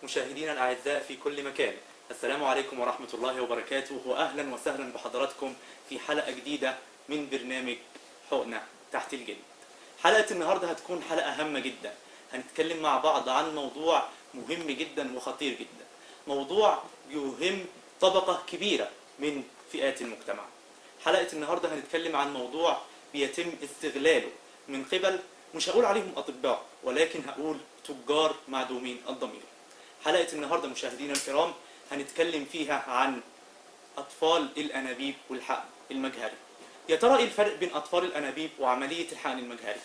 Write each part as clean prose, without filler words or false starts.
مشاهدينا الأعزاء في كل مكان، السلام عليكم ورحمة الله وبركاته، وأهلا وسهلا بحضراتكم في حلقة جديدة من برنامج حقنة تحت الجلد. حلقة النهاردة هتكون حلقة هامة جدا، هنتكلم مع بعض عن موضوع مهم جدا وخطير جدا، موضوع يهم طبقة كبيرة من فئات المجتمع. حلقة النهاردة هنتكلم عن موضوع بيتم استغلاله من قبل، مش هقول عليهم أطباء، ولكن هقول تجار معدومين الضمير. حلقة النهاردة مشاهدينا الكرام هنتكلم فيها عن أطفال الأنابيب والحقن المجهري. يا ترى إيه الفرق بين أطفال الأنابيب وعملية الحقن المجهري؟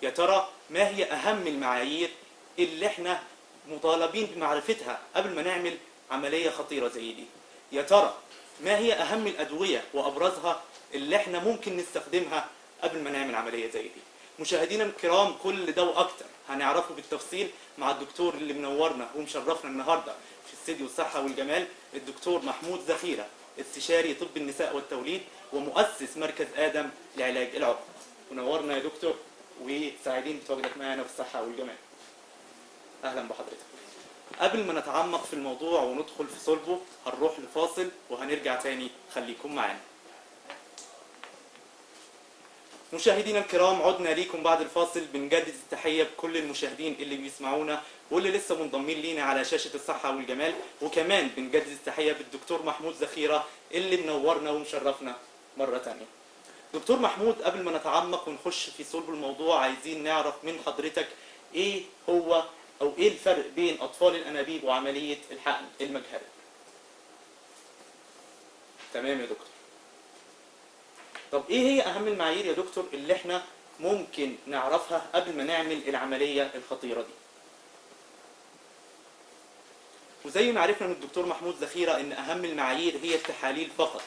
يا ترى ما هي أهم المعايير اللي احنا مطالبين بمعرفتها قبل ما نعمل عملية خطيرة زي دي؟ يا ترى ما هي أهم الأدوية وأبرزها اللي احنا ممكن نستخدمها قبل ما نعمل عملية زي دي؟ مشاهدينا الكرام كل ده وأكتر هنعرفه بالتفصيل مع الدكتور اللي منورنا ومشرفنا النهارده في استديو الصحة والجمال، الدكتور محمود زخيرة، استشاري طب النساء والتوليد ومؤسس مركز آدم لعلاج العقم. منورنا يا دكتور وسعيدين بتواجدك معنا في الصحة والجمال. أهلا بحضرتك. قبل ما نتعمق في الموضوع وندخل في صلبه هنروح لفاصل وهنرجع تاني، خليكم معانا. مشاهدينا الكرام عدنا ليكم بعد الفاصل، بنجدد التحية بكل المشاهدين اللي بيسمعونا واللي لسه منضمين لينا على شاشة الصحة والجمال، وكمان بنجدد التحية بالدكتور محمود زخيرة اللي منورنا ومشرفنا مرة تانية. دكتور محمود، قبل ما نتعمق ونخش في صلب الموضوع عايزين نعرف من حضرتك ايه هو او ايه الفرق بين اطفال الانابيب وعملية الحقن المجهري. تمام يا دكتور. طب ايه هي اهم المعايير يا دكتور اللي احنا ممكن نعرفها قبل ما نعمل العملية الخطيرة دي؟ وزي ما عرفنا من الدكتور محمود زخيرة ان اهم المعايير هي التحاليل فقط،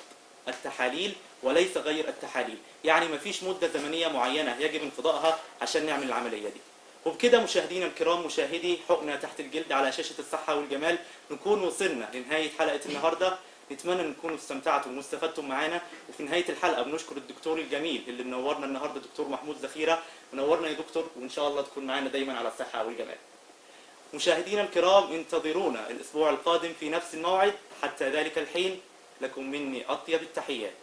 التحاليل وليس غير التحاليل، يعني مفيش مدة زمنية معينة يجب انقضائها عشان نعمل العملية دي. وبكده مشاهدينا الكرام مشاهدي حقنة تحت الجلد على شاشة الصحة والجمال نكون وصلنا لنهاية حلقة النهاردة. نتمنى ان تكونوا استمتعتم واستفدتم معانا، وفي نهاية الحلقة بنشكر الدكتور الجميل اللي منورنا النهاردة، دكتور محمود زخيرة. منورنا يا دكتور، وان شاء الله تكون معانا دايما على الصحة والجمال. مشاهدينا الكرام انتظرونا الاسبوع القادم في نفس الموعد، حتى ذلك الحين لكم مني اطيب التحيات.